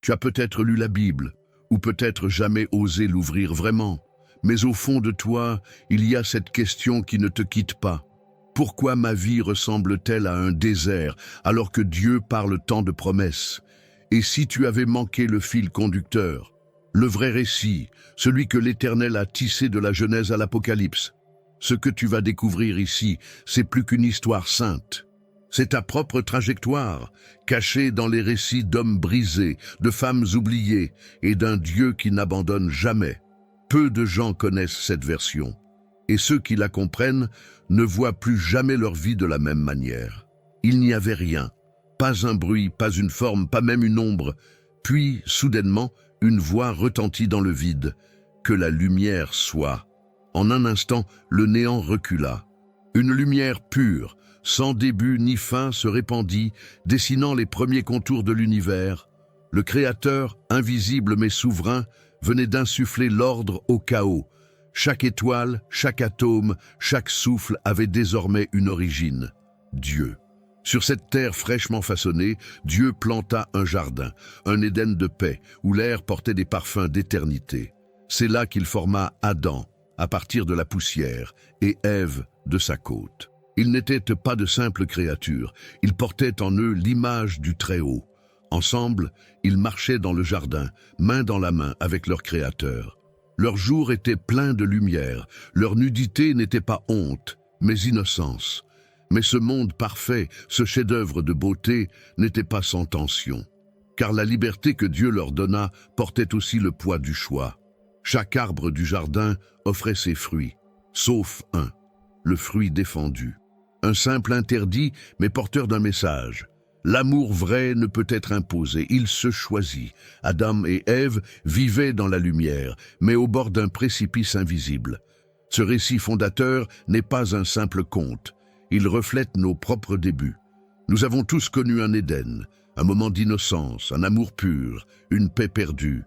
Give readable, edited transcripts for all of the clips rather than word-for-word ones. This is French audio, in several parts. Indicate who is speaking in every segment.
Speaker 1: Tu as peut-être lu la Bible, ou peut-être jamais osé l'ouvrir vraiment, mais au fond de toi, il y a cette question qui ne te quitte pas. Pourquoi ma vie ressemble-t-elle à un désert alors que Dieu parle tant de promesses? Et si tu avais manqué le fil conducteur, le vrai récit, celui que l'Éternel a tissé de la Genèse à l'Apocalypse? Ce que tu vas découvrir ici, c'est plus qu'une histoire sainte. C'est ta propre trajectoire, cachée dans les récits d'hommes brisés, de femmes oubliées et d'un Dieu qui n'abandonne jamais. Peu de gens connaissent cette version, et ceux qui la comprennent ne voient plus jamais leur vie de la même manière. Il n'y avait rien, pas un bruit, pas une forme, pas même une ombre. Puis, soudainement, une voix retentit dans le vide. Que la lumière soit. En un instant, le néant recula. Une lumière pure, sans début ni fin, se répandit, dessinant les premiers contours de l'univers. Le Créateur, invisible mais souverain, venait d'insuffler l'ordre au chaos. Chaque étoile, chaque atome, chaque souffle avait désormais une origine. Dieu. Sur cette terre fraîchement façonnée, Dieu planta un jardin, un Éden de paix, où l'air portait des parfums d'éternité. C'est là qu'il forma Adam, à partir de la poussière, et Ève de sa côte. Ils n'étaient pas de simples créatures, ils portaient en eux l'image du Très-Haut. Ensemble, ils marchaient dans le jardin, main dans la main avec leur Créateur. Leur jour était plein de lumière, leur nudité n'était pas honte, mais innocence. Mais ce monde parfait, ce chef-d'œuvre de beauté, n'était pas sans tension. Car la liberté que Dieu leur donna portait aussi le poids du choix. Chaque arbre du jardin offrait ses fruits, sauf un, le fruit défendu. Un simple interdit, mais porteur d'un message. L'amour vrai ne peut être imposé, il se choisit. Adam et Ève vivaient dans la lumière, mais au bord d'un précipice invisible. Ce récit fondateur n'est pas un simple conte. Il reflète nos propres débuts. Nous avons tous connu un Éden, un moment d'innocence, un amour pur, une paix perdue.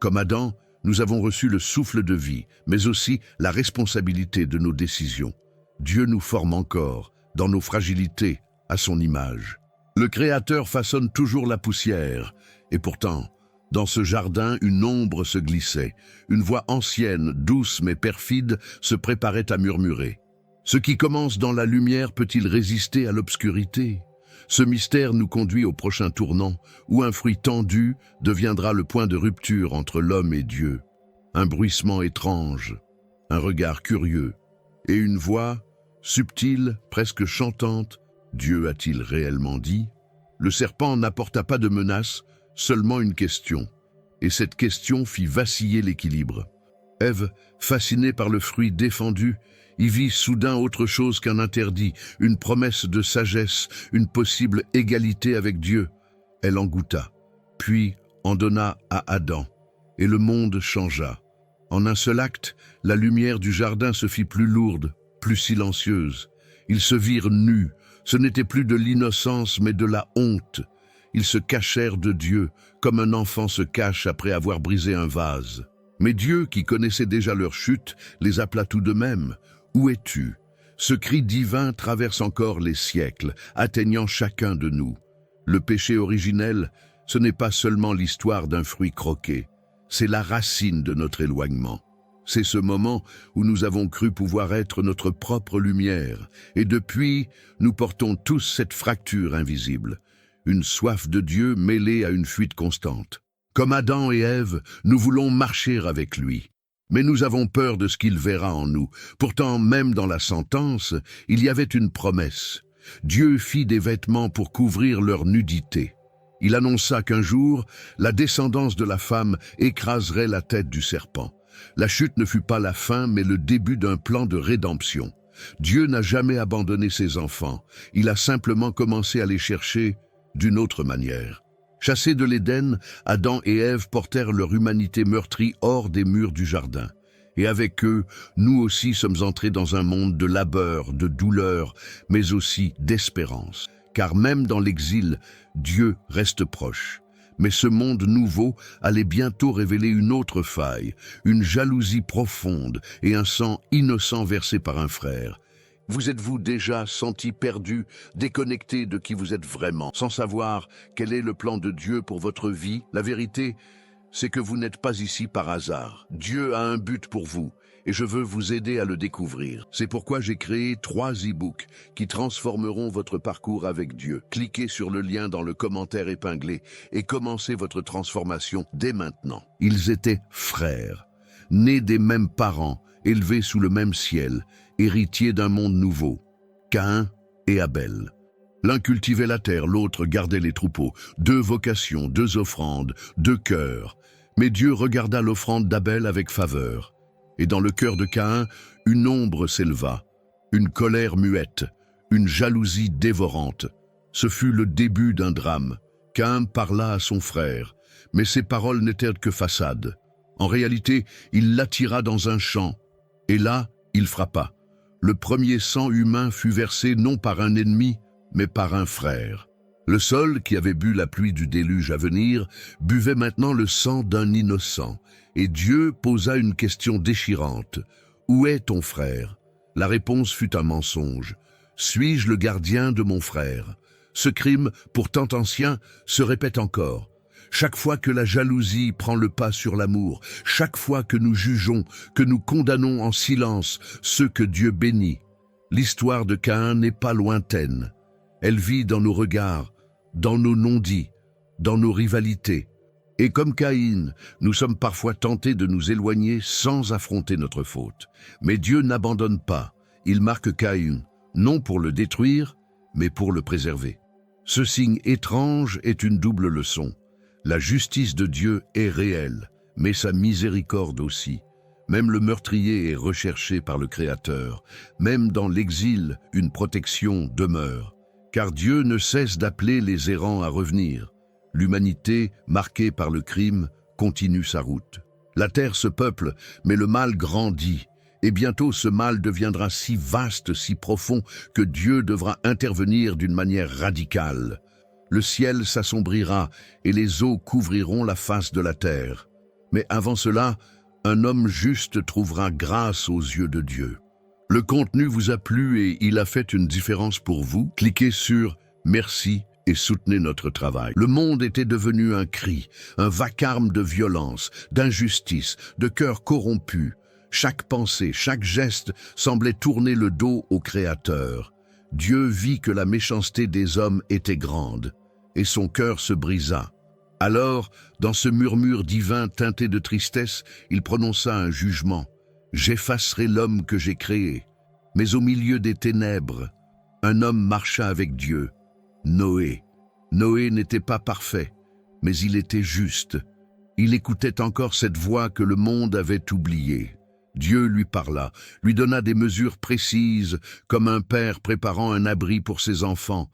Speaker 1: Comme Adam, nous avons reçu le souffle de vie, mais aussi la responsabilité de nos décisions. Dieu nous forme encore, dans nos fragilités, à son image. Le Créateur façonne toujours la poussière, et pourtant, dans ce jardin, une ombre se glissait. Une voix ancienne, douce mais perfide, se préparait à murmurer. Ce qui commence dans la lumière peut-il résister à l'obscurité? Ce mystère nous conduit au prochain tournant, où un fruit tendu deviendra le point de rupture entre l'homme et Dieu. Un bruissement étrange, un regard curieux, et une voix, subtile, presque chantante. Dieu a-t-il réellement dit? Le serpent n'apporta pas de menace, seulement une question. Et cette question fit vaciller l'équilibre. Ève, fascinée par le fruit défendu, y vit soudain autre chose qu'un interdit, une promesse de sagesse, une possible égalité avec Dieu. Elle en goûta, puis en donna à Adam, et le monde changea. En un seul acte, la lumière du jardin se fit plus lourde, plus silencieuse. Ils se virent nus, ce n'était plus de l'innocence mais de la honte. Ils se cachèrent de Dieu, comme un enfant se cache après avoir brisé un vase. Mais Dieu, qui connaissait déjà leur chute, les appela tout de même. « Où es-tu » Ce cri divin traverse encore les siècles, atteignant chacun de nous. Le péché originel, ce n'est pas seulement l'histoire d'un fruit croqué, c'est la racine de notre éloignement. C'est ce moment où nous avons cru pouvoir être notre propre lumière, et depuis, nous portons tous cette fracture invisible, une soif de Dieu mêlée à une fuite constante. Comme Adam et Ève, nous voulons marcher avec lui. Mais nous avons peur de ce qu'il verra en nous. Pourtant, même dans la sentence, il y avait une promesse. Dieu fit des vêtements pour couvrir leur nudité. Il annonça qu'un jour, la descendance de la femme écraserait la tête du serpent. La chute ne fut pas la fin, mais le début d'un plan de rédemption. Dieu n'a jamais abandonné ses enfants. Il a simplement commencé à les chercher d'une autre manière. Chassés de l'Éden, Adam et Ève portèrent leur humanité meurtrie hors des murs du jardin. Et avec eux, nous aussi sommes entrés dans un monde de labeur, de douleur, mais aussi d'espérance. Car même dans l'exil, Dieu reste proche. Mais ce monde nouveau allait bientôt révéler une autre faille, une jalousie profonde et un sang innocent versé par un frère. Vous êtes-vous déjà senti perdu, déconnecté de qui vous êtes vraiment, sans savoir quel est le plan de Dieu pour votre vie? La vérité, c'est que vous n'êtes pas ici par hasard. Dieu a un but pour vous, et je veux vous aider à le découvrir. C'est pourquoi j'ai créé 3 e-books qui transformeront votre parcours avec Dieu. Cliquez sur le lien dans le commentaire épinglé et commencez votre transformation dès maintenant. Ils étaient frères, nés des mêmes parents, élevés sous le même ciel, héritiers d'un monde nouveau, Caïn et Abel. L'un cultivait la terre, l'autre gardait les troupeaux. 2 vocations, 2 offrandes, 2 cœurs. Mais Dieu regarda l'offrande d'Abel avec faveur. Et dans le cœur de Caïn, une ombre s'éleva, une colère muette, une jalousie dévorante. Ce fut le début d'un drame. Caïn parla à son frère, mais ses paroles n'étaient que façade. En réalité, il l'attira dans un champ, et là, il frappa. Le premier sang humain fut versé non par un ennemi, mais par un frère. Le sol, qui avait bu la pluie du déluge à venir, buvait maintenant le sang d'un innocent. Et Dieu posa une question déchirante. « Où est ton frère ?» La réponse fut un mensonge. « Suis-je le gardien de mon frère ?» Ce crime, pourtant ancien, se répète encore. Chaque fois que la jalousie prend le pas sur l'amour, chaque fois que nous jugeons, que nous condamnons en silence ceux que Dieu bénit, l'histoire de Caïn n'est pas lointaine. Elle vit dans nos regards, dans nos non-dits, dans nos rivalités. Et comme Caïn, nous sommes parfois tentés de nous éloigner sans affronter notre faute. Mais Dieu n'abandonne pas. Il marque Caïn, non pour le détruire, mais pour le préserver. Ce signe étrange est une double leçon. La justice de Dieu est réelle, mais sa miséricorde aussi. Même le meurtrier est recherché par le Créateur. Même dans l'exil, une protection demeure. Car Dieu ne cesse d'appeler les errants à revenir. L'humanité, marquée par le crime, continue sa route. La terre se peuple, mais le mal grandit. Et bientôt ce mal deviendra si vaste, si profond, que Dieu devra intervenir d'une manière radicale. Le ciel s'assombrira et les eaux couvriront la face de la terre. Mais avant cela, un homme juste trouvera grâce aux yeux de Dieu. Le contenu vous a plu et il a fait une différence pour vous? Cliquez sur « Merci » et soutenez notre travail. Le monde était devenu un cri, un vacarme de violence, d'injustice, de cœurs corrompus. Chaque pensée, chaque geste semblait tourner le dos au Créateur. Dieu vit que la méchanceté des hommes était grande, et son cœur se brisa. Alors, dans ce murmure divin teinté de tristesse, il prononça un jugement. « J'effacerai l'homme que j'ai créé. » Mais au milieu des ténèbres, un homme marcha avec Dieu, Noé. Noé n'était pas parfait, mais il était juste. Il écoutait encore cette voix que le monde avait oubliée. Dieu lui parla, lui donna des mesures précises, comme un père préparant un abri pour ses enfants,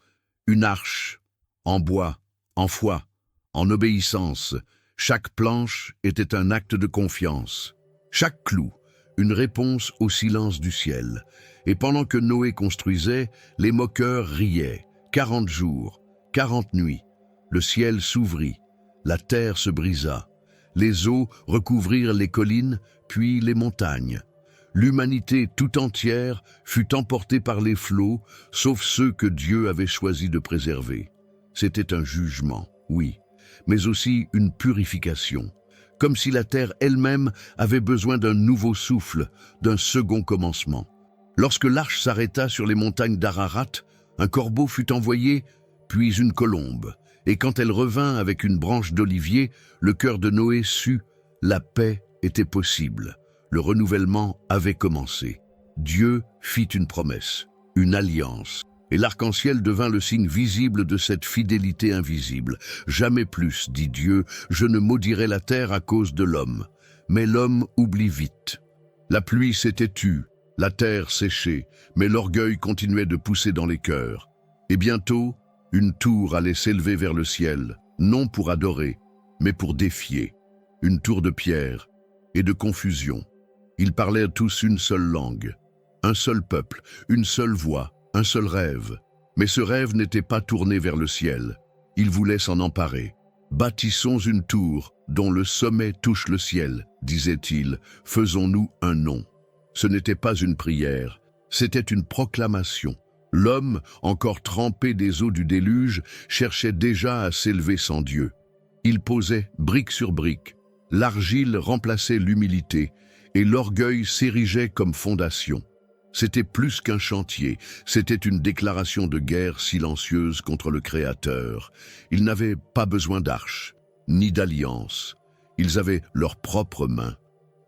Speaker 1: une arche, en bois, en foi, en obéissance. Chaque planche était un acte de confiance. Chaque clou, une réponse au silence du ciel. Et pendant que Noé construisait, les moqueurs riaient. 40 jours, 40 nuits, le ciel s'ouvrit, la terre se brisa. Les eaux recouvrirent les collines, puis les montagnes. L'humanité tout entière fut emportée par les flots, sauf ceux que Dieu avait choisi de préserver. C'était un jugement, oui, mais aussi une purification, comme si la terre elle-même avait besoin d'un nouveau souffle, d'un second commencement. Lorsque l'arche s'arrêta sur les montagnes d'Ararat, un corbeau fut envoyé, puis une colombe, et quand elle revint avec une branche d'olivier, le cœur de Noé sut, la paix était possible, le renouvellement avait commencé. Dieu fit une promesse, une alliance, et l'arc-en-ciel devint le signe visible de cette fidélité invisible. Jamais plus, dit Dieu, je ne maudirai la terre à cause de l'homme. Mais l'homme oublie vite. La pluie s'était tue, la terre séchée, mais l'orgueil continuait de pousser dans les cœurs. Et bientôt, une tour allait s'élever vers le ciel, non pour adorer, mais pour défier. Une tour de pierre et de confusion. Ils parlaient tous une seule langue, un seul peuple, une seule voix, un seul rêve. Mais ce rêve n'était pas tourné vers le ciel. Ils voulaient s'en emparer. « Bâtissons une tour dont le sommet touche le ciel, disait-il. Faisons-nous un nom. » Ce n'était pas une prière, C'était une proclamation. L'homme, encore trempé des eaux du déluge, cherchait déjà à s'élever sans Dieu. Il posait brique sur brique. L'argile remplaçait l'humilité et l'orgueil s'érigeait comme fondation. C'était plus qu'un chantier, c'était une déclaration de guerre silencieuse contre le Créateur. Ils n'avaient pas besoin d'arche, ni d'alliance. Ils avaient leurs propres mains.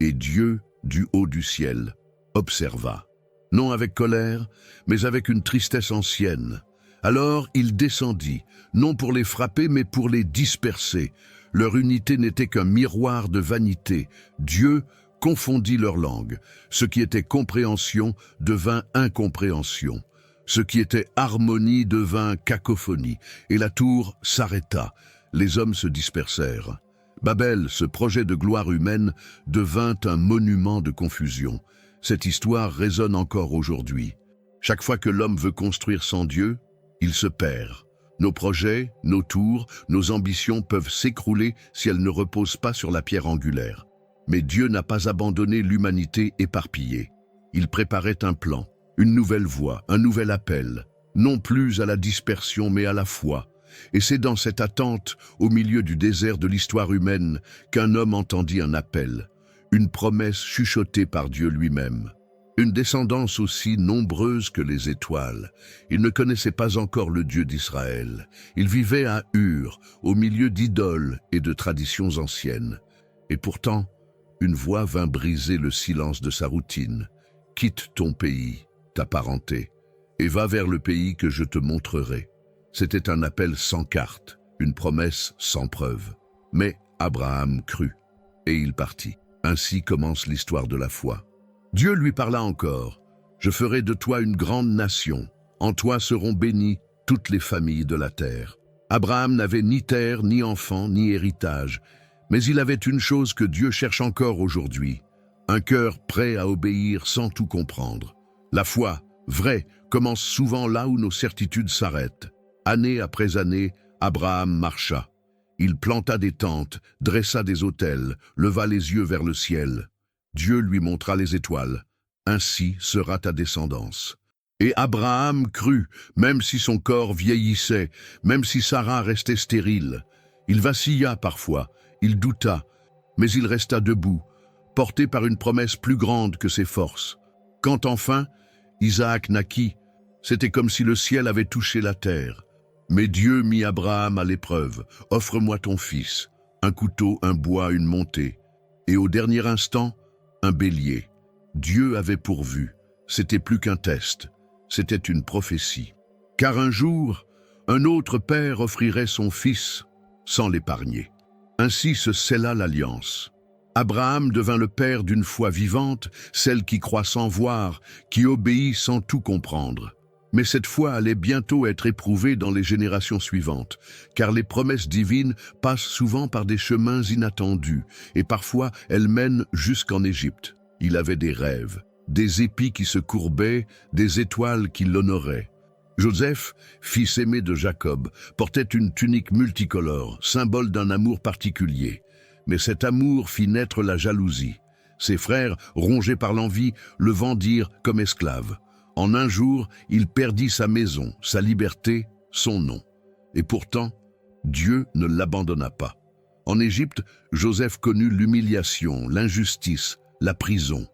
Speaker 1: Et Dieu, du haut du ciel, observa. Non avec colère, mais avec une tristesse ancienne. Alors il descendit, non pour les frapper, mais pour les disperser. Leur unité n'était qu'un miroir de vanité. Dieu confondit leur langue. Ce qui était compréhension devint incompréhension. Ce qui était harmonie devint cacophonie. Et la tour s'arrêta. Les hommes se dispersèrent. Babel, ce projet de gloire humaine, devint un monument de confusion. Cette histoire résonne encore aujourd'hui. Chaque fois que l'homme veut construire sans Dieu, il se perd. Nos projets, nos tours, nos ambitions peuvent s'écrouler si elles ne reposent pas sur la pierre angulaire. Mais Dieu n'a pas abandonné l'humanité éparpillée. Il préparait un plan, une nouvelle voie, un nouvel appel, non plus à la dispersion mais à la foi. Et c'est dans cette attente, au milieu du désert de l'histoire humaine, qu'un homme entendit un appel, une promesse chuchotée par Dieu lui-même. Une descendance aussi nombreuse que les étoiles. Il ne connaissait pas encore le Dieu d'Israël. Il vivait à Ur, au milieu d'idoles et de traditions anciennes. Et pourtant, une voix vint briser le silence de sa routine. Quitte ton pays, ta parenté, et va vers le pays que je te montrerai. C'était un appel sans carte, une promesse sans preuve. Mais Abraham crut, et il partit. Ainsi commence l'histoire de la foi. Dieu lui parla encore. « Je ferai de toi une grande nation. En toi seront bénies toutes les familles de la terre. » Abraham n'avait ni terre, ni enfant, ni héritage. Mais il avait une chose que Dieu cherche encore aujourd'hui. Un cœur prêt à obéir sans tout comprendre. La foi, vraie, commence souvent là où nos certitudes s'arrêtent. Année après année, Abraham marcha. Il planta des tentes, dressa des autels, leva les yeux vers le ciel. Dieu lui montra les étoiles. Ainsi sera ta descendance. Et Abraham crut, même si son corps vieillissait, même si Sarah restait stérile. Il vacilla parfois, il douta, mais il resta debout, porté par une promesse plus grande que ses forces. Quand enfin, Isaac naquit, c'était comme si le ciel avait touché la terre. Mais Dieu mit Abraham à l'épreuve. « Offre-moi ton fils. » Un couteau, un bois, une montée. Et au dernier instant, un bélier. Dieu avait pourvu. C'était plus qu'un test. C'était une prophétie. Car un jour, un autre père offrirait son fils sans l'épargner. Ainsi se scella l'alliance. Abraham devint le père d'une foi vivante, celle qui croit sans voir, qui obéit sans tout comprendre. Mais cette foi allait bientôt être éprouvée dans les générations suivantes, car les promesses divines passent souvent par des chemins inattendus, et parfois elles mènent jusqu'en Égypte. Il avait des rêves, des épis qui se courbaient, des étoiles qui l'honoraient. Joseph, fils aimé de Jacob, portait une tunique multicolore, symbole d'un amour particulier. Mais cet amour fit naître la jalousie. Ses frères, rongés par l'envie, le vendirent comme esclave. En un jour, il perdit sa maison, sa liberté, son nom. Et pourtant, Dieu ne l'abandonna pas. En Égypte, Joseph connut l'humiliation, l'injustice, la prison.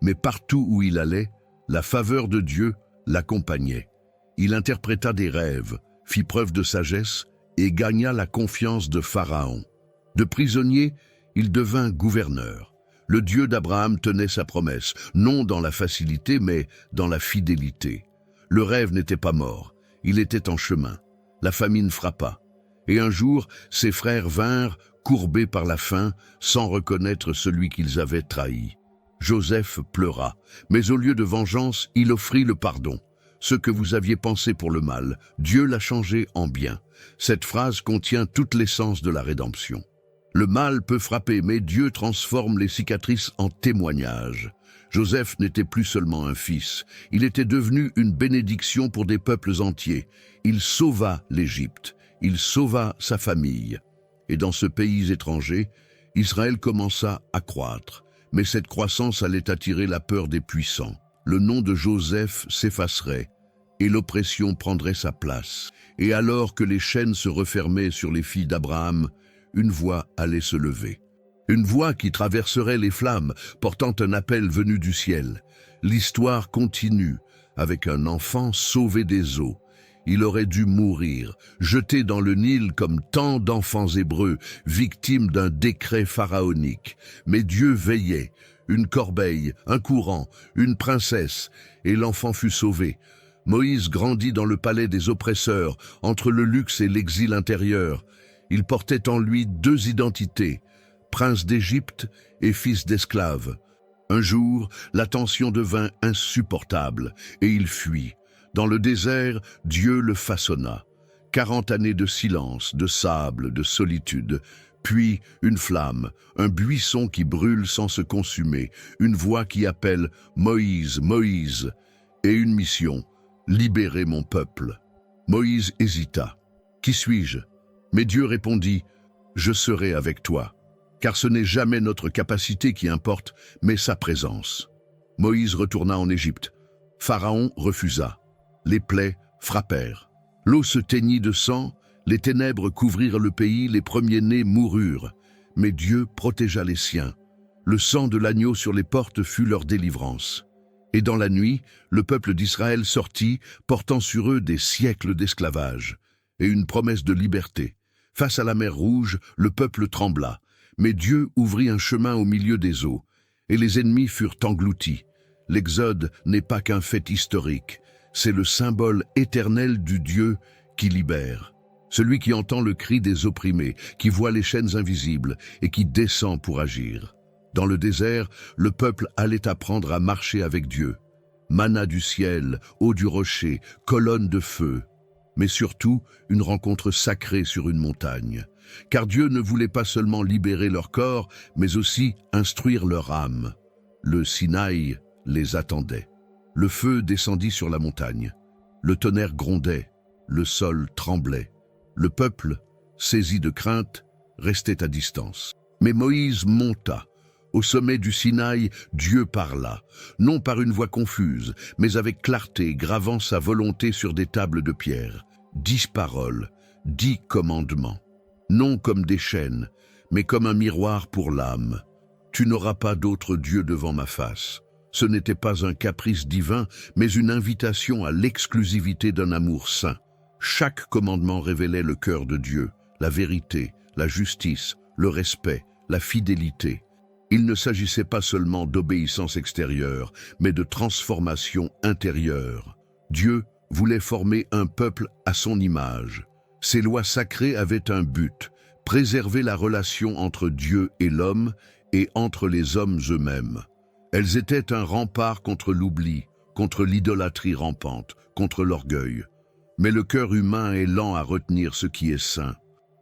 Speaker 1: Mais partout où il allait, la faveur de Dieu l'accompagnait. Il interpréta des rêves, fit preuve de sagesse et gagna la confiance de Pharaon. De prisonnier, il devint gouverneur. Le Dieu d'Abraham tenait sa promesse, non dans la facilité, mais dans la fidélité. Le rêve n'était pas mort, il était en chemin. La famine frappa. Et un jour, ses frères vinrent, courbés par la faim, sans reconnaître celui qu'ils avaient trahi. Joseph pleura, mais au lieu de vengeance, il offrit le pardon. Ce que vous aviez pensé pour le mal, Dieu l'a changé en bien. Cette phrase contient toute l'essence de la rédemption. Le mal peut frapper, mais Dieu transforme les cicatrices en témoignages. Joseph n'était plus seulement un fils, il était devenu une bénédiction pour des peuples entiers. Il sauva l'Égypte, il sauva sa famille. Et dans ce pays étranger, Israël commença à croître. Mais cette croissance allait attirer la peur des puissants. le nom de Joseph s'effacerait et l'oppression prendrait sa place. Et alors que les chaînes se refermaient sur les filles d'Abraham, une voix allait se lever. Une voix qui traverserait les flammes, portant un appel venu du ciel. L'histoire continue, avec un enfant sauvé des eaux. Il aurait dû mourir, jeté dans le Nil comme tant d'enfants hébreux, victimes d'un décret pharaonique. Mais Dieu veillait, une corbeille, un courant, une princesse, et l'enfant fut sauvé. Moïse grandit dans le palais des oppresseurs, entre le luxe et l'exil intérieur. Il portait en lui deux identités, prince d'Égypte et fils d'esclave. Un jour, la tension devint insupportable, et il fuit. Dans le désert, Dieu le façonna. 40 années de silence, de sable, de solitude. Puis une flamme, un buisson qui brûle sans se consumer, une voix qui appelle « Moïse, Moïse » et une mission « Libérer mon peuple ». Moïse hésita. « Qui suis-je » Mais Dieu répondit « Je serai avec toi ». Car ce n'est jamais notre capacité qui importe, mais sa présence. Moïse retourna en Égypte. Pharaon refusa. Les plaies frappèrent. L'eau se teignit de sang, les ténèbres couvrirent le pays, les premiers-nés moururent. Mais Dieu protégea les siens. Le sang de l'agneau sur les portes fut leur délivrance. Et dans la nuit, le peuple d'Israël sortit, portant sur eux des siècles d'esclavage et une promesse de liberté. Face à la mer Rouge, le peuple trembla. Mais Dieu ouvrit un chemin au milieu des eaux, et les ennemis furent engloutis. L'Exode n'est pas qu'un fait historique, c'est le symbole éternel du Dieu qui libère. Celui qui entend le cri des opprimés, qui voit les chaînes invisibles et qui descend pour agir. Dans le désert, le peuple allait apprendre à marcher avec Dieu. Manna du ciel, eau du rocher, colonne de feu. Mais surtout, une rencontre sacrée sur une montagne. Car Dieu ne voulait pas seulement libérer leur corps, mais aussi instruire leur âme. Le Sinaï les attendait. Le feu descendit sur la montagne. Le tonnerre grondait, le sol tremblait. Le peuple, saisi de crainte, restait à distance. Mais Moïse monta. Au sommet du Sinaï, Dieu parla, non par une voix confuse, mais avec clarté, gravant sa volonté sur des tables de pierre. 10 paroles, 10 commandements. Non comme des chaînes, mais comme un miroir pour l'âme. Tu n'auras pas d'autre Dieu devant ma face. Ce n'était pas un caprice divin, mais une invitation à l'exclusivité d'un amour saint. Chaque commandement révélait le cœur de Dieu, la vérité, la justice, le respect, la fidélité. Il ne s'agissait pas seulement d'obéissance extérieure, mais de transformation intérieure. Dieu voulait former un peuple à son image. Ces lois sacrées avaient un but, préserver la relation entre Dieu et l'homme et entre les hommes eux-mêmes. Elles étaient un rempart contre l'oubli, contre l'idolâtrie rampante, contre l'orgueil. Mais le cœur humain est lent à retenir ce qui est saint.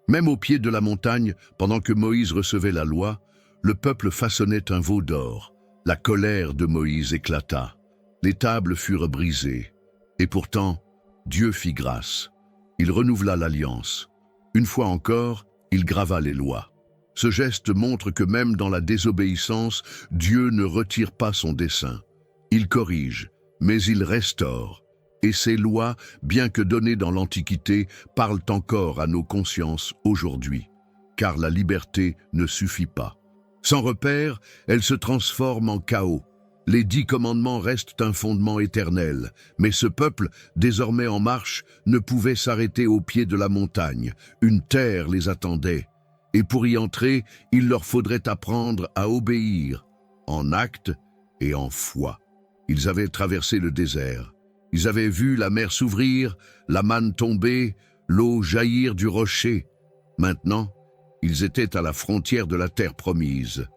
Speaker 1: Même au pied de la montagne, pendant que Moïse recevait la loi, le peuple façonnait un veau d'or. La colère de Moïse éclata. Les tables furent brisées. Et pourtant, Dieu fit grâce. Il renouvela l'alliance. Une fois encore, il grava les lois. Ce geste montre que même dans la désobéissance, Dieu ne retire pas son dessein. Il corrige, mais il restaure. Et ces lois, bien que données dans l'Antiquité, parlent encore à nos consciences aujourd'hui. Car la liberté ne suffit pas. Sans repère, elle se transforme en chaos. Les 10 commandements restent un fondement éternel, mais ce peuple, désormais en marche, ne pouvait s'arrêter au pied de la montagne. Une terre les attendait. Et pour y entrer, il leur faudrait apprendre à obéir, en acte et en foi. Ils avaient traversé le désert. Ils avaient vu la mer s'ouvrir, la manne tomber, l'eau jaillir du rocher. Maintenant, ils étaient à la frontière de la terre promise,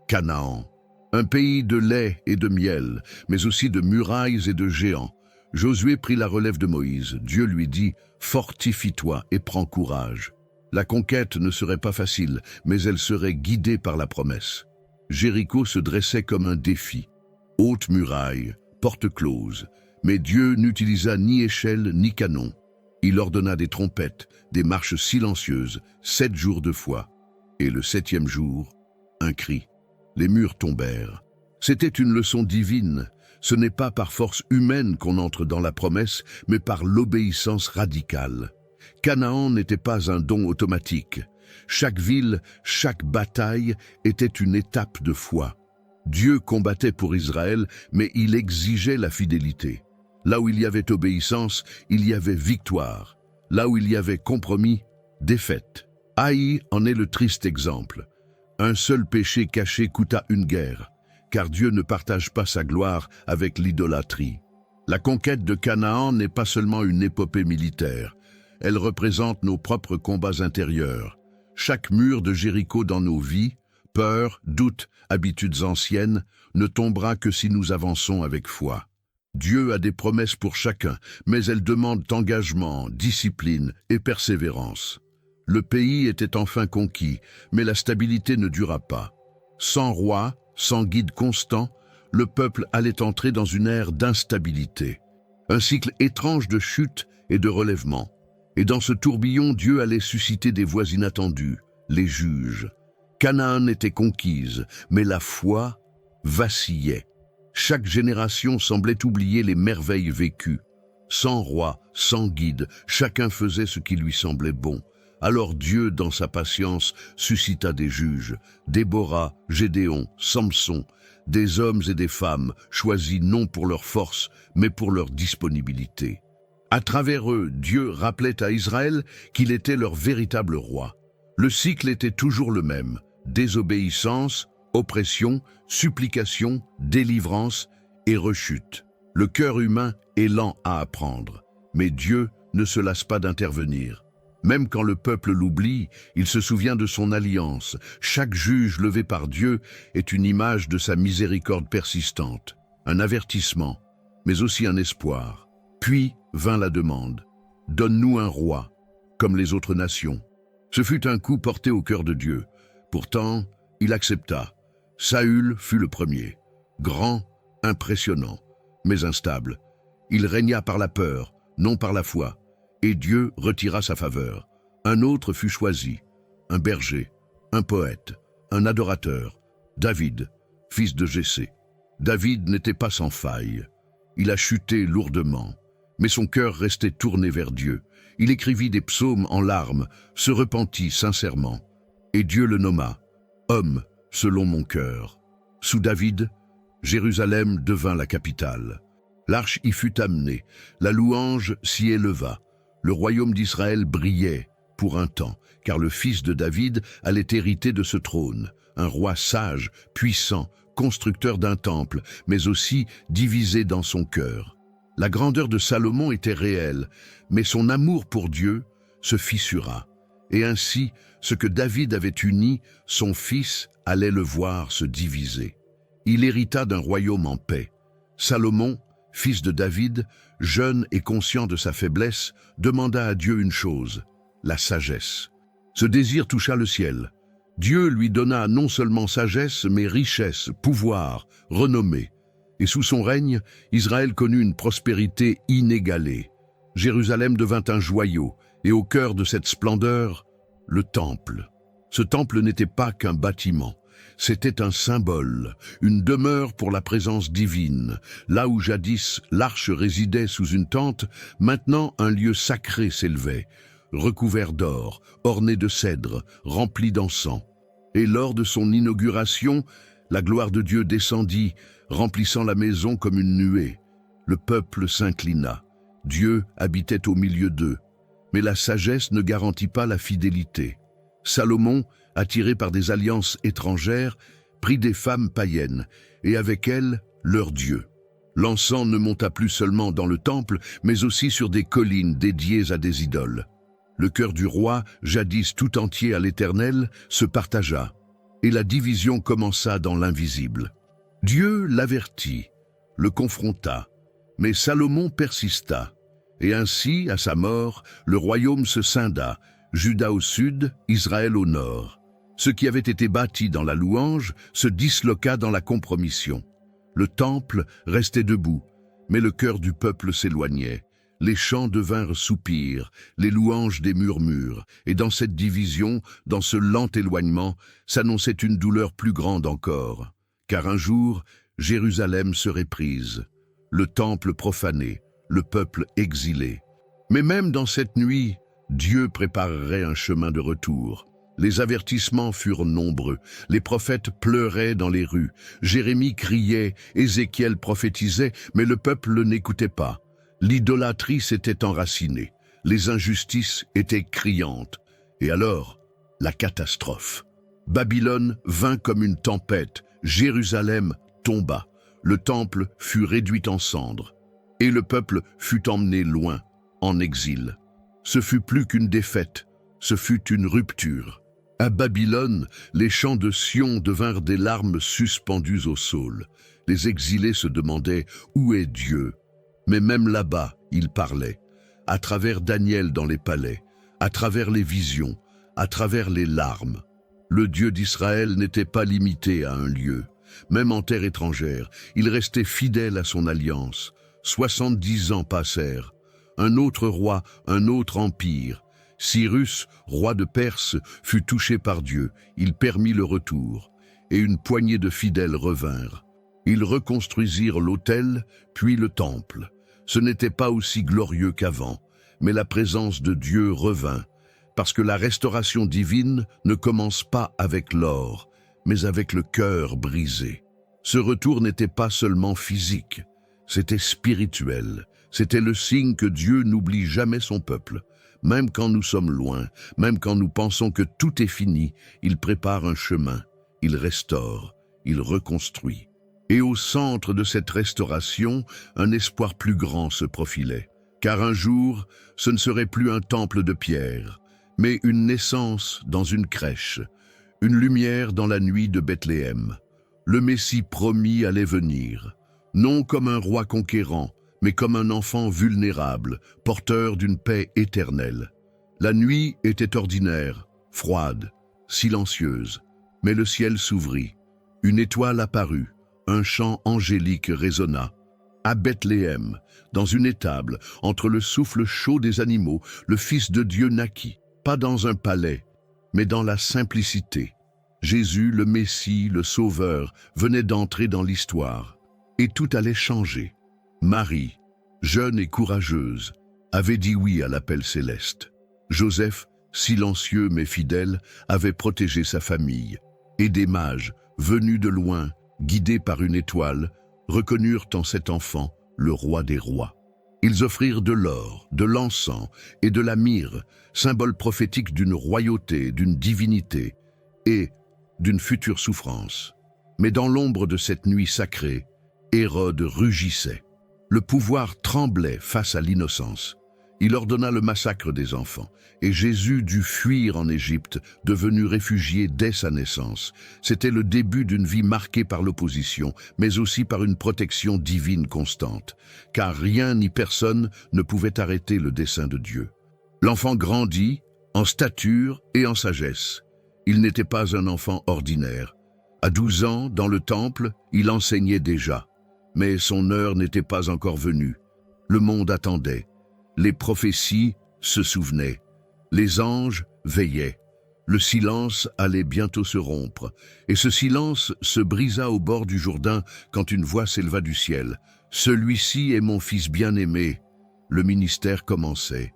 Speaker 1: Canaan. Un pays de lait et de miel, mais aussi de murailles et de géants. Josué prit la relève de Moïse. Dieu lui dit « Fortifie-toi et prends courage ». La conquête ne serait pas facile, mais elle serait guidée par la promesse. Jéricho se dressait comme un défi. Haute muraille, porte close, mais Dieu n'utilisa ni échelle ni canon. Il ordonna des trompettes, des marches silencieuses, 7 jours de foi. Et le 7e jour, un cri. Les murs tombèrent. C'était une leçon divine. Ce n'est pas par force humaine qu'on entre dans la promesse, mais par l'obéissance radicale. Canaan n'était pas un don automatique. Chaque ville, chaque bataille était une étape de foi. Dieu combattait pour Israël, mais il exigeait la fidélité. Là où il y avait obéissance, il y avait victoire. Là où il y avait compromis, défaite. Haï en est le triste exemple. Un seul péché caché coûta une guerre, car Dieu ne partage pas sa gloire avec l'idolâtrie. La conquête de Canaan n'est pas seulement une épopée militaire, elle représente nos propres combats intérieurs. Chaque mur de Jéricho dans nos vies, peur, doute, habitudes anciennes, ne tombera que si nous avançons avec foi. Dieu a des promesses pour chacun, mais elles demandent engagement, discipline et persévérance. Le pays était enfin conquis, mais la stabilité ne dura pas. Sans roi, sans guide constant, le peuple allait entrer dans une ère d'instabilité. Un cycle étrange de chute et de relèvement. Et dans ce tourbillon, Dieu allait susciter des voix inattendues, les juges. Canaan était conquise, mais la foi vacillait. Chaque génération semblait oublier les merveilles vécues. Sans roi, sans guide, chacun faisait ce qui lui semblait bon. Alors Dieu, dans sa patience, suscita des juges, Déborah, Gédéon, Samson, des hommes et des femmes choisis non pour leur force, mais pour leur disponibilité. À travers eux, Dieu rappelait à Israël qu'il était leur véritable roi. Le cycle était toujours le même, désobéissance, oppression, supplication, délivrance et rechute. Le cœur humain est lent à apprendre, mais Dieu ne se lasse pas d'intervenir. Même quand le peuple l'oublie, il se souvient de son alliance. Chaque juge levé par Dieu est une image de sa miséricorde persistante, un avertissement, mais aussi un espoir. Puis vint la demande, « Donne-nous un roi, comme les autres nations. » Ce fut un coup porté au cœur de Dieu. Pourtant, il accepta. Saül fut le premier, grand, impressionnant, mais instable. Il régna par la peur, non par la foi, et Dieu retira sa faveur. Un autre fut choisi, un berger, un poète, un adorateur, David, fils de Jessé. David n'était pas sans faille. Il a chuté lourdement, mais son cœur restait tourné vers Dieu. Il écrivit des psaumes en larmes, se repentit sincèrement, et Dieu le nomma « Homme selon mon cœur ». Sous David, Jérusalem devint la capitale. L'arche y fut amenée, la louange s'y éleva. Le royaume d'Israël brillait pour un temps, car le fils de David allait hériter de ce trône, un roi sage, puissant, constructeur d'un temple, mais aussi divisé dans son cœur. La grandeur de Salomon était réelle, mais son amour pour Dieu se fissura. Et ainsi, ce que David avait uni, son fils allait le voir se diviser. Il hérita d'un royaume en paix. Salomon, fils de David, jeune et conscient de sa faiblesse, demanda à Dieu une chose, la sagesse. Ce désir toucha le ciel. Dieu lui donna non seulement sagesse, mais richesse, pouvoir, renommée. Et sous son règne, Israël connut une prospérité inégalée. Jérusalem devint un joyau, et au cœur de cette splendeur, le temple. Ce temple n'était pas qu'un bâtiment. C'était un symbole, une demeure pour la présence divine. Là où jadis l'arche résidait sous une tente, maintenant un lieu sacré s'élevait, recouvert d'or, orné de cèdres, rempli d'encens. Et lors de son inauguration, la gloire de Dieu descendit, remplissant la maison comme une nuée. Le peuple s'inclina. Dieu habitait au milieu d'eux. Mais la sagesse ne garantit pas la fidélité. Salomon, attiré par des alliances étrangères, prit des femmes païennes, et avec elles, leur Dieu. L'encens ne monta plus seulement dans le temple, mais aussi sur des collines dédiées à des idoles. Le cœur du roi, jadis tout entier à l'Éternel, se partagea, et la division commença dans l'invisible. Dieu l'avertit, le confronta, mais Salomon persista, et ainsi, à sa mort, le royaume se scinda, Juda au sud, Israël au nord. Ce qui avait été bâti dans la louange se disloqua dans la compromission. Le temple restait debout, mais le cœur du peuple s'éloignait. Les chants devinrent soupirs, les louanges des murmures, et dans cette division, dans ce lent éloignement, s'annonçait une douleur plus grande encore. Car un jour, Jérusalem serait prise, le temple profané, le peuple exilé. Mais même dans cette nuit, Dieu préparerait un chemin de retour. Les avertissements furent nombreux, les prophètes pleuraient dans les rues, Jérémie criait, Ézéchiel prophétisait, mais le peuple n'écoutait pas. L'idolâtrie s'était enracinée, les injustices étaient criantes. Et alors, la catastrophe. Babylone vint comme une tempête, Jérusalem tomba, le temple fut réduit en cendres, et le peuple fut emmené loin, en exil. Ce fut plus qu'une défaite, ce fut une rupture. À Babylone, les chants de Sion devinrent des larmes suspendues au saule. Les exilés se demandaient « Où est Dieu ?» Mais même là-bas, il parlait, à travers Daniel dans les palais, à travers les visions, à travers les larmes. Le Dieu d'Israël n'était pas limité à un lieu. Même en terre étrangère, il restait fidèle à son alliance. 70 ans passèrent. Un autre roi, un autre empire. Cyrus, roi de Perse, fut touché par Dieu. Il permit le retour. Et une poignée de fidèles revinrent. Ils reconstruisirent l'autel, puis le temple. Ce n'était pas aussi glorieux qu'avant, mais la présence de Dieu revint. Parce que la restauration divine ne commence pas avec l'or, mais avec le cœur brisé. Ce retour n'était pas seulement physique, c'était spirituel. C'était le signe que Dieu n'oublie jamais son peuple. Même quand nous sommes loin, même quand nous pensons que tout est fini, il prépare un chemin, il restaure, il reconstruit. Et au centre de cette restauration, un espoir plus grand se profilait. Car un jour, ce ne serait plus un temple de pierre, mais une naissance dans une crèche, une lumière dans la nuit de Bethléem. Le Messie promis allait venir, non comme un roi conquérant, mais comme un enfant vulnérable, porteur d'une paix éternelle. La nuit était ordinaire, froide, silencieuse, mais le ciel s'ouvrit. Une étoile apparut, un chant angélique résonna. À Bethléem, dans une étable, entre le souffle chaud des animaux, le Fils de Dieu naquit. Pas dans un palais, mais dans la simplicité. Jésus, le Messie, le Sauveur, venait d'entrer dans l'histoire. Et tout allait changer. Marie, jeune et courageuse, avait dit oui à l'appel céleste. Joseph, silencieux mais fidèle, avait protégé sa famille. Et des mages, venus de loin, guidés par une étoile, reconnurent en cet enfant le roi des rois. Ils offrirent de l'or, de l'encens et de la myrrhe, symbole prophétique d'une royauté, d'une divinité et d'une future souffrance. Mais dans l'ombre de cette nuit sacrée, Hérode rugissait. Le pouvoir tremblait face à l'innocence. Il ordonna le massacre des enfants, et Jésus dut fuir en Égypte, devenu réfugié dès sa naissance. C'était le début d'une vie marquée par l'opposition, mais aussi par une protection divine constante, car rien ni personne ne pouvait arrêter le dessein de Dieu. L'enfant grandit, en stature et en sagesse. Il n'était pas un enfant ordinaire. À 12 ans, dans le temple, il enseignait déjà. Mais son heure n'était pas encore venue. Le monde attendait. Les prophéties se souvenaient. Les anges veillaient. Le silence allait bientôt se rompre. Et ce silence se brisa au bord du Jourdain quand une voix s'éleva du ciel. « Celui-ci est mon fils bien-aimé. » Le ministère commençait.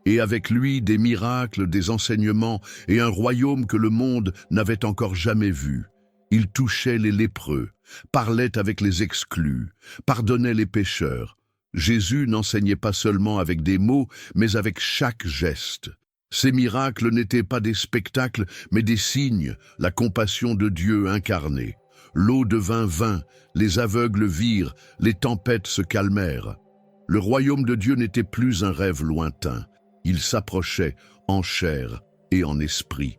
Speaker 1: Et avec lui des miracles, des enseignements et un royaume que le monde n'avait encore jamais vu. Il touchait les lépreux, parlait avec les exclus, pardonnait les pécheurs. Jésus n'enseignait pas seulement avec des mots, mais avec chaque geste. Ces miracles n'étaient pas des spectacles, mais des signes, la compassion de Dieu incarnée. L'eau devint vin, les aveugles virent, les tempêtes se calmèrent. Le royaume de Dieu n'était plus un rêve lointain. Il s'approchait en chair et en esprit.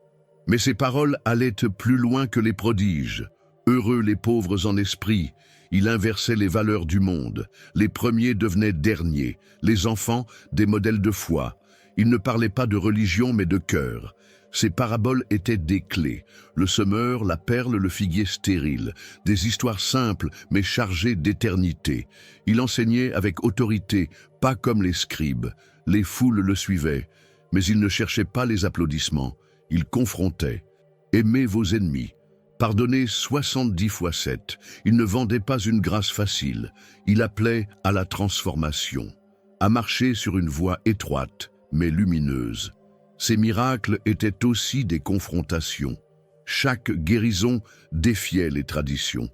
Speaker 1: Mais ces paroles allaient plus loin que les prodiges. Heureux les pauvres en esprit. Il inversait les valeurs du monde. Les premiers devenaient derniers, les enfants des modèles de foi. Il ne parlait pas de religion mais de cœur. Ses paraboles étaient des clés. Le semeur, la perle, le figuier stérile. Des histoires simples mais chargées d'éternité. Il enseignait avec autorité, pas comme les scribes. Les foules le suivaient, mais il ne cherchait pas les applaudissements. Il confrontait. Aimez vos ennemis. Pardonné 70 fois 7, il ne vendait pas une grâce facile, il appelait à la transformation, à marcher sur une voie étroite mais lumineuse. Ces miracles étaient aussi des confrontations. Chaque guérison défiait les traditions.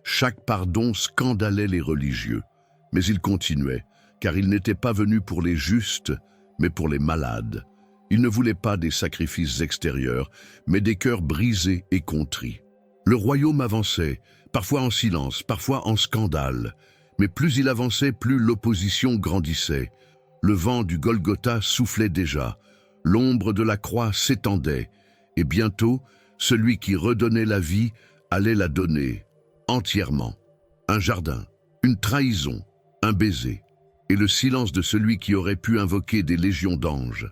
Speaker 1: Chaque pardon scandalait les religieux. Mais il continuait, car il n'était pas venu pour les justes, mais pour les malades. Il ne voulait pas des sacrifices extérieurs, mais des cœurs brisés et contrits. Le royaume avançait, parfois en silence, parfois en scandale. Mais plus il avançait, plus l'opposition grandissait. Le vent du Golgotha soufflait déjà, l'ombre de la croix s'étendait, et bientôt, celui qui redonnait la vie allait la donner entièrement. Un jardin, une trahison, un baiser, et le silence de celui qui aurait pu invoquer des légions d'anges.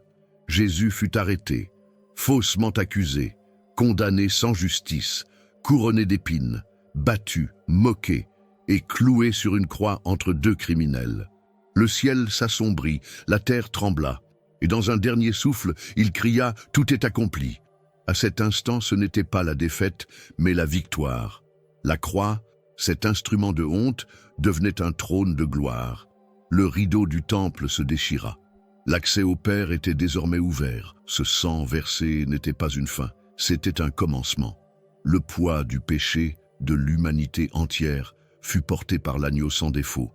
Speaker 1: Jésus fut arrêté, faussement accusé, condamné sans justice, couronné d'épines, battu, moqué, et cloué sur une croix entre deux criminels. Le ciel s'assombrit, la terre trembla, et dans un dernier souffle, il cria « Tout est accompli ». À cet instant, ce n'était pas la défaite, mais la victoire. La croix, cet instrument de honte, devenait un trône de gloire. Le rideau du temple se déchira. L'accès au Père était désormais ouvert. Ce sang versé n'était pas une fin, c'était un commencement. Le poids du péché, de l'humanité entière, fut porté par l'agneau sans défaut.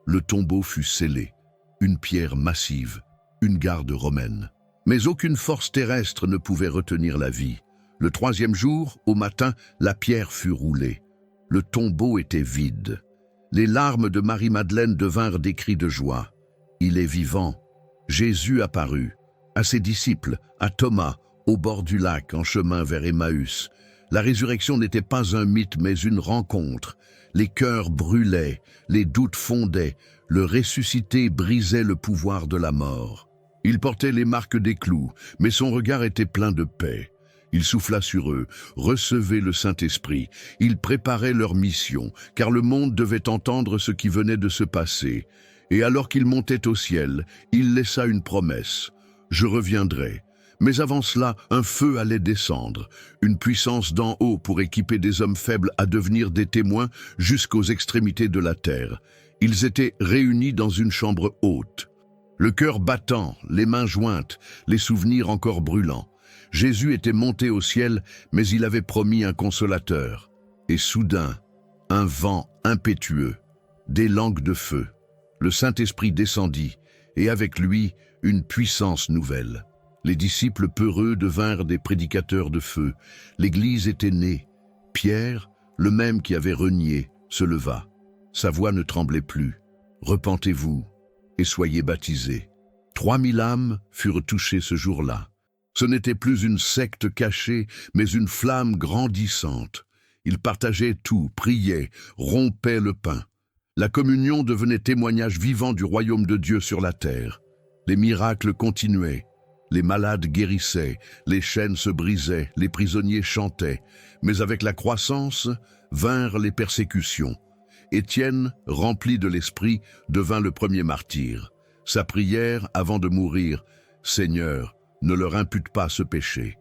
Speaker 1: Le tombeau fut scellé, une pierre massive, une garde romaine. Mais aucune force terrestre ne pouvait retenir la vie. Le troisième jour, au matin, la pierre fut roulée. Le tombeau était vide. Les larmes de Marie-Madeleine devinrent des cris de joie. Il est vivant. Jésus apparut, à ses disciples, à Thomas, au bord du lac, en chemin vers Emmaüs. La résurrection n'était pas un mythe, mais une rencontre. Les cœurs brûlaient, les doutes fondaient, le ressuscité brisait le pouvoir de la mort. Il portait les marques des clous, mais son regard était plein de paix. Il souffla sur eux, recevait le Saint-Esprit. Il préparait leur mission, car le monde devait entendre ce qui venait de se passer. Et alors qu'il montait au ciel, il laissa une promesse. « Je reviendrai ». Mais avant cela, un feu allait descendre, une puissance d'en haut pour équiper des hommes faibles à devenir des témoins jusqu'aux extrémités de la terre. Ils étaient réunis dans une chambre haute. Le cœur battant, les mains jointes, les souvenirs encore brûlants. Jésus était monté au ciel, mais il avait promis un consolateur. Et soudain, un vent impétueux, des langues de feu. Le Saint-Esprit descendit, et avec lui, une puissance nouvelle. Les disciples peureux devinrent des prédicateurs de feu. L'Église était née. Pierre, le même qui avait renié, se leva. Sa voix ne tremblait plus. « Repentez-vous et soyez baptisés. » 3000 âmes furent touchées ce jour-là. Ce n'était plus une secte cachée, mais une flamme grandissante. Ils partageaient tout, priaient, rompaient le pain. La communion devenait témoignage vivant du royaume de Dieu sur la terre. Les miracles continuaient. Les malades guérissaient, les chaînes se brisaient, les prisonniers chantaient. Mais avec la croissance, vinrent les persécutions. Étienne, rempli de l'esprit, devint le premier martyr. Sa prière, avant de mourir, « Seigneur, ne leur impute pas ce péché. »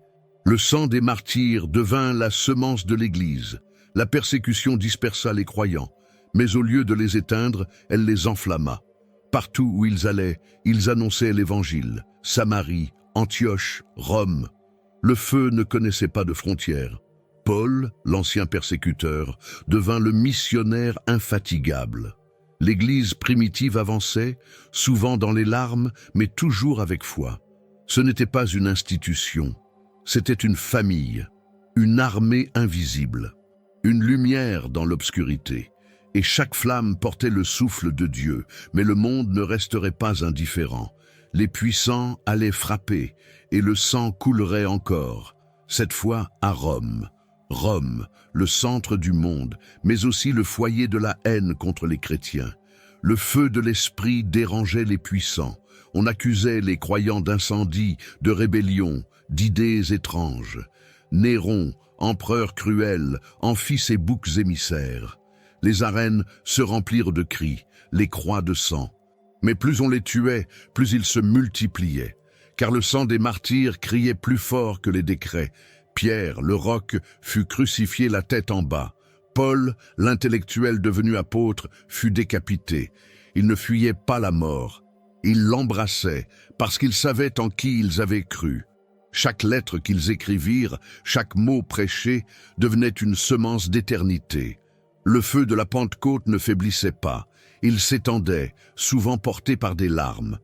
Speaker 1: Le sang des martyrs devint la semence de l'Église. La persécution dispersa les croyants, mais au lieu de les éteindre, elle les enflamma. Partout où ils allaient, ils annonçaient l'Évangile. Samarie, Antioche, Rome. Le feu ne connaissait pas de frontières. Paul, l'ancien persécuteur, devint le missionnaire infatigable. L'Église primitive avançait, souvent dans les larmes, mais toujours avec foi. Ce n'était pas une institution, c'était une famille, une armée invisible, une lumière dans l'obscurité. Et chaque flamme portait le souffle de Dieu, mais le monde ne resterait pas indifférent. Les puissants allaient frapper, et le sang coulerait encore, cette fois à Rome. Rome, le centre du monde, mais aussi le foyer de la haine contre les chrétiens. Le feu de l'esprit dérangeait les puissants. On accusait les croyants d'incendie, de rébellion, d'idées étranges. Néron, empereur cruel, en fit ses boucs émissaires. Les arènes se remplirent de cris, les croix de sang. Mais plus on les tuait, plus ils se multipliaient, car le sang des martyrs criait plus fort que les décrets. Pierre, le roc, fut crucifié la tête en bas. Paul, l'intellectuel devenu apôtre, fut décapité. Il ne fuyait pas la mort. Ils l'embrassaient parce qu'ils savaient en qui ils avaient cru. Chaque lettre qu'ils écrivirent, chaque mot prêché, devenait une semence d'éternité. Le feu de la Pentecôte ne faiblissait pas. Il s'étendait, souvent porté par des larmes.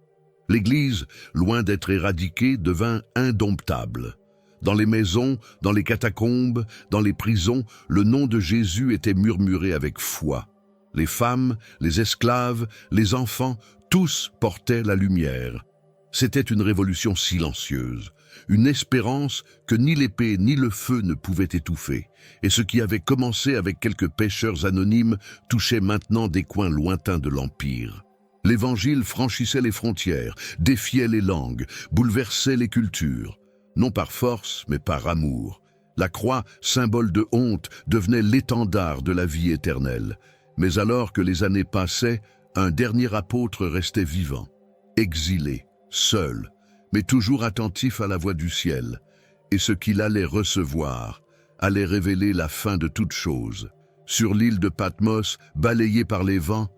Speaker 1: L'Église, loin d'être éradiquée, devint indomptable. Dans les maisons, dans les catacombes, dans les prisons, le nom de Jésus était murmuré avec foi. Les femmes, les esclaves, les enfants, tous portaient la lumière. C'était une révolution silencieuse, une espérance que ni l'épée ni le feu ne pouvaient étouffer. Et ce qui avait commencé avec quelques pécheurs anonymes touchait maintenant des coins lointains de l'Empire. L'Évangile franchissait les frontières, défiait les langues, bouleversait les cultures. Non par force, mais par amour. La croix, symbole de honte, devenait l'étendard de la vie éternelle. Mais alors que les années passaient, un dernier apôtre restait vivant, exilé, seul, mais toujours attentif à la voix du ciel. Et ce qu'il allait recevoir allait révéler la fin de toute chose. Sur l'île de Patmos, balayé par les vents,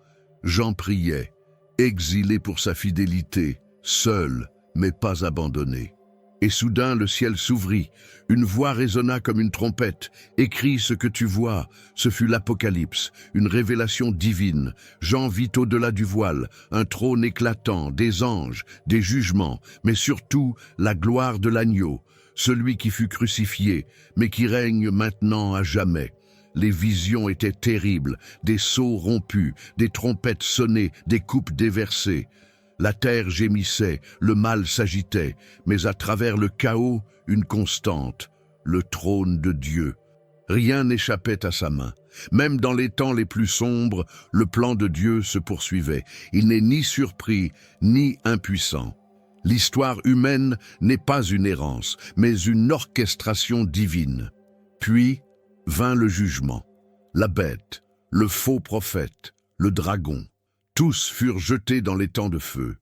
Speaker 1: Jean priait, exilé pour sa fidélité, seul, mais pas abandonné. Et soudain le ciel s'ouvrit, une voix résonna comme une trompette. « Écris ce que tu vois ». Ce fut l'Apocalypse, une révélation divine. Jean vit au-delà du voile, un trône éclatant, des anges, des jugements, mais surtout la gloire de l'agneau, celui qui fut crucifié, mais qui règne maintenant à jamais. Les visions étaient terribles, des sceaux rompus, des trompettes sonnées, des coupes déversées. La terre gémissait, le mal s'agitait, mais à travers le chaos, une constante, le trône de Dieu. Rien n'échappait à sa main. Même dans les temps les plus sombres, le plan de Dieu se poursuivait. Il n'est ni surpris, ni impuissant. L'histoire humaine n'est pas une errance, mais une orchestration divine. Puis vint le jugement. La bête, le faux prophète, le dragon. Tous furent jetés dans les temps de feu.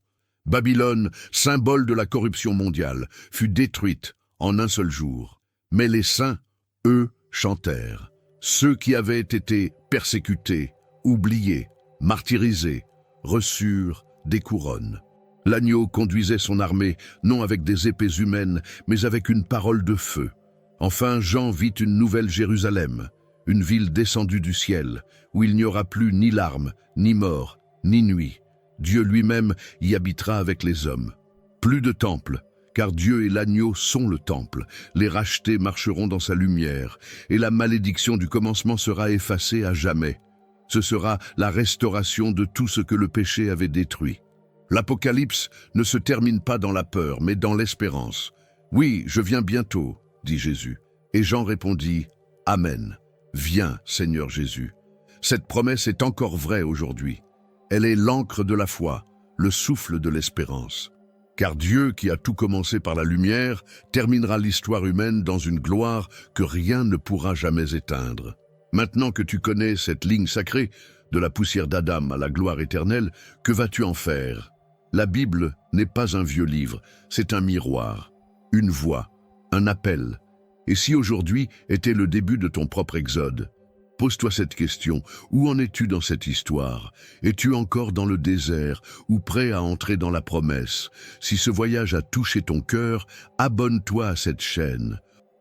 Speaker 1: Babylone, symbole de la corruption mondiale, fut détruite en un seul jour. Mais les saints, eux, chantèrent. Ceux qui avaient été persécutés, oubliés, martyrisés, reçurent des couronnes. L'agneau conduisait son armée, non avec des épées humaines, mais avec une parole de feu. Enfin, Jean vit une nouvelle Jérusalem, une ville descendue du ciel, où il n'y aura plus ni larmes, ni mort, ni nuit. Dieu lui-même y habitera avec les hommes. Plus de temple, car Dieu et l'agneau sont le temple. Les rachetés marcheront dans sa lumière, et la malédiction du commencement sera effacée à jamais. Ce sera la restauration de tout ce que le péché avait détruit. L'Apocalypse ne se termine pas dans la peur, mais dans l'espérance. « Oui, je viens bientôt », dit Jésus. Et Jean répondit « Amen. Viens, Seigneur Jésus. » Cette promesse est encore vraie aujourd'hui. Elle est l'encre de la foi, le souffle de l'espérance. Car Dieu, qui a tout commencé par la lumière, terminera l'histoire humaine dans une gloire que rien ne pourra jamais éteindre. Maintenant que tu connais cette ligne sacrée, de la poussière d'Adam à la gloire éternelle, que vas-tu en faire? La Bible n'est pas un vieux livre, c'est un miroir, une voix, un appel. Et si aujourd'hui était le début de ton propre exode? Pose-toi cette question, où en es-tu dans cette histoire? Es-tu encore dans le désert ou prêt à entrer dans la promesse? Si ce voyage a touché ton cœur, abonne-toi à cette chaîne.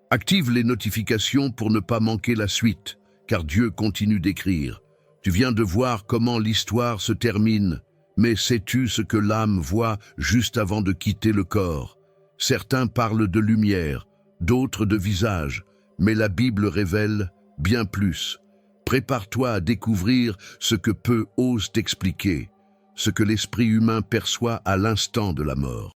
Speaker 1: Active les notifications pour ne pas manquer la suite, car Dieu continue d'écrire. Tu viens de voir comment l'histoire se termine, mais sais-tu ce que l'âme voit juste avant de quitter le corps? Certains parlent de lumière, d'autres de visage, mais la Bible révèle bien plus. Prépare-toi à découvrir ce que peu osent t'expliquer, ce que l'esprit humain perçoit à l'instant de la mort.